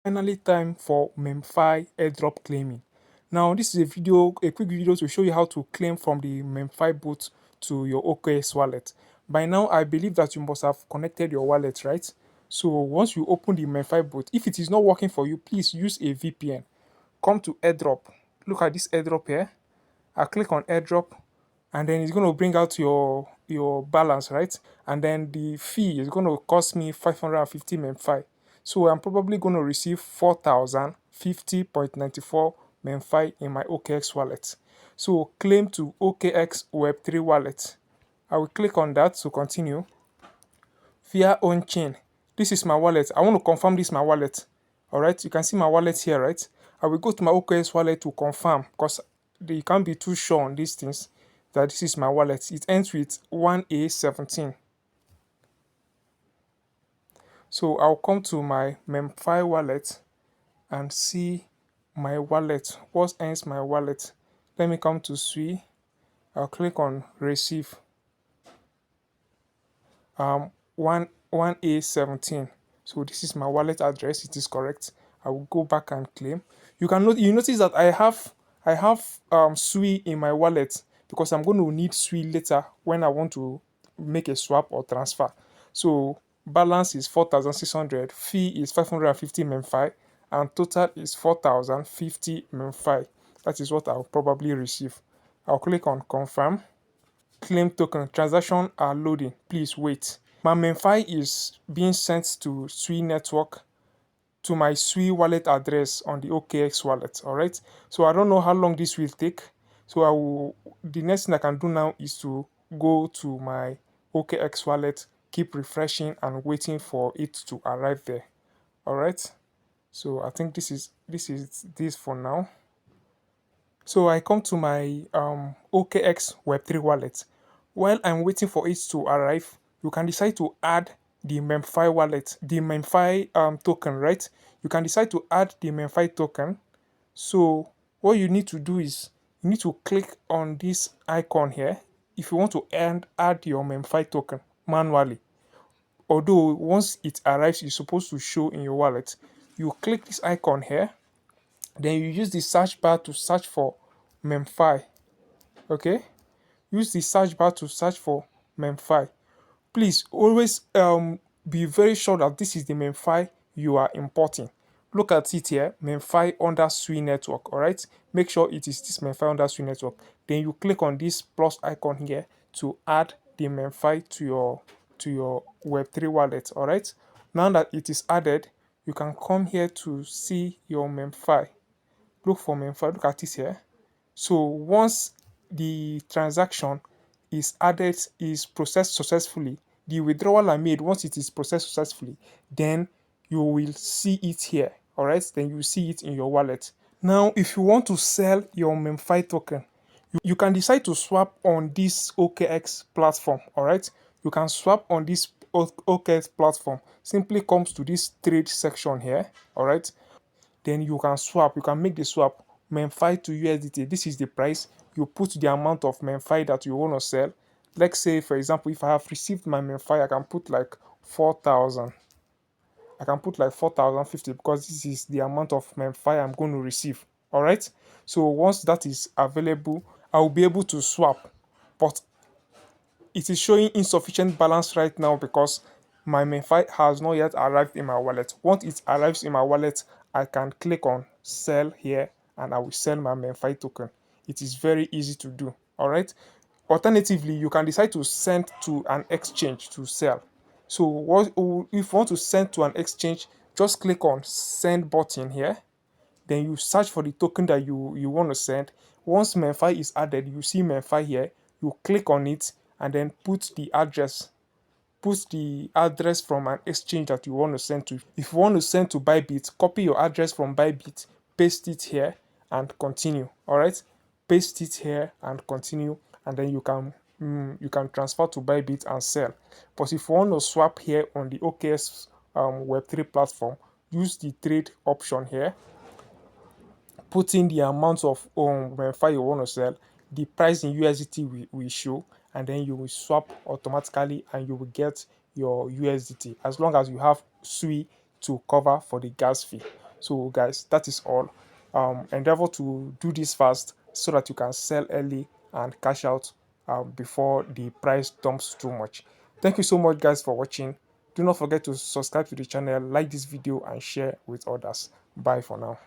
Finally, time for Memefi airdrop claiming. Now, this is a quick video to show you how to claim from the Memefi bot to your OKX wallet. By now, I believe that you must have connected your wallet, right? So once you open the Memefi bot, if it is not working for you, please use a VPN. Come to airdrop. Look at this airdrop here. I click on airdrop, and then it's going to bring out your balance, right? And then the fee is going to cost me 550 memfi. So I'm probably going to receive 4050.94 memfi in my OKX wallet. So claim to OKX Web3 wallet. I will click on that to continue. Via on chain. This is my wallet. I want to confirm this is my wallet. All right, you can see my wallet here, right? I will go to my OKX wallet to confirm because they can't be too sure on these things that this is my wallet. It ends with 1A17. So I'll come to my Memfi wallet and see my wallet. What ends my wallet? Let me come to Sui. I'll click on receive. 1A17. So this is my wallet address. It is correct. I will go back and claim. You notice that I have Sui in my wallet because I'm going to need Sui later when I want to make a swap or transfer. So balance is 4,600, fee is 550 memfi, and total is 4,050 memfi. That is what I'll probably receive. I'll click on confirm. Claim token transaction are loading. Please wait. My Memefi is being sent to Sui network to my Sui wallet address on the OKX wallet. All right. So I don't know how long this will take. So the next thing I can do now is to go to my OKX wallet, keep refreshing and waiting for it to arrive there. All right. So I think this for now. So I come to my OKX Web3 wallet. While I'm waiting for it to arrive, you can decide to add the Memfi wallet, the Memfi token, right? You can decide to add the Memfi token. So what you need to do is you need to click on this icon here if you want to add your Memfi token manually. Although once it arrives, it's supposed to show in your wallet. You click this icon here, then you use the search bar to search for Memfi. Okay, use the search bar to search for Memfi. Please always be very sure that this is the Memfi you are importing. Look at it here, Memfi under Sui network. All right, make sure it is this Memfi under Sui network. Then you click on this plus icon here to add the Memfi to your Web3 wallet. All right, now that it is added, you can come here to see your Memfi. Look for Memfi. Look at it here. So once the transaction is added, is processed successfully, the withdrawal are made. Once it is processed successfully, then you will see it here. All right, then you see it in your wallet. Now, if you want to sell your Memfi token, you can decide to swap on this OKX platform. All right, you can swap on this OKX platform. Simply comes to this trade section here. All right, then you can swap. You can make the swap Memfi to USDT. This is the price. You put the amount of Memfi that you want to sell. Let's say, for example, if I have received my Memfi, I can put like 4,000. I can put like 4,050 because this is the amount of Memfi I'm going to receive. All right. So once that is available, I will be able to swap. But it is showing insufficient balance right now because my Memfi has not yet arrived in my wallet. Once it arrives in my wallet, I can click on sell here and I will sell my Memfi token. It is very easy to do. All right. Alternatively, you can decide to send to an exchange to sell. So if you want to send to an exchange, just click on send button here. Then you search for the token that you want to send. Once Memefi is added, you see Memefi here. You click on it and then put the address. Put the address from an exchange that you want to send to. If you want to send to Bybit, copy your address from Bybit, paste it here, and continue. All right, paste it here and continue, and then you can transfer to Bybit and sell. But if you want to swap here on the OKS Web3 platform, use the trade option here, put in the amount of Memefi you want to sell, the price in USDT will show, and then you will swap automatically and you will get your USDT as long as you have Sui to cover for the gas fee. So guys, that is all. Endeavor to do this fast so that you can sell early and cash out before the price dumps too much. Thank you so much guys for watching. Do not forget to subscribe to the channel, like this video and share with others. Bye for now.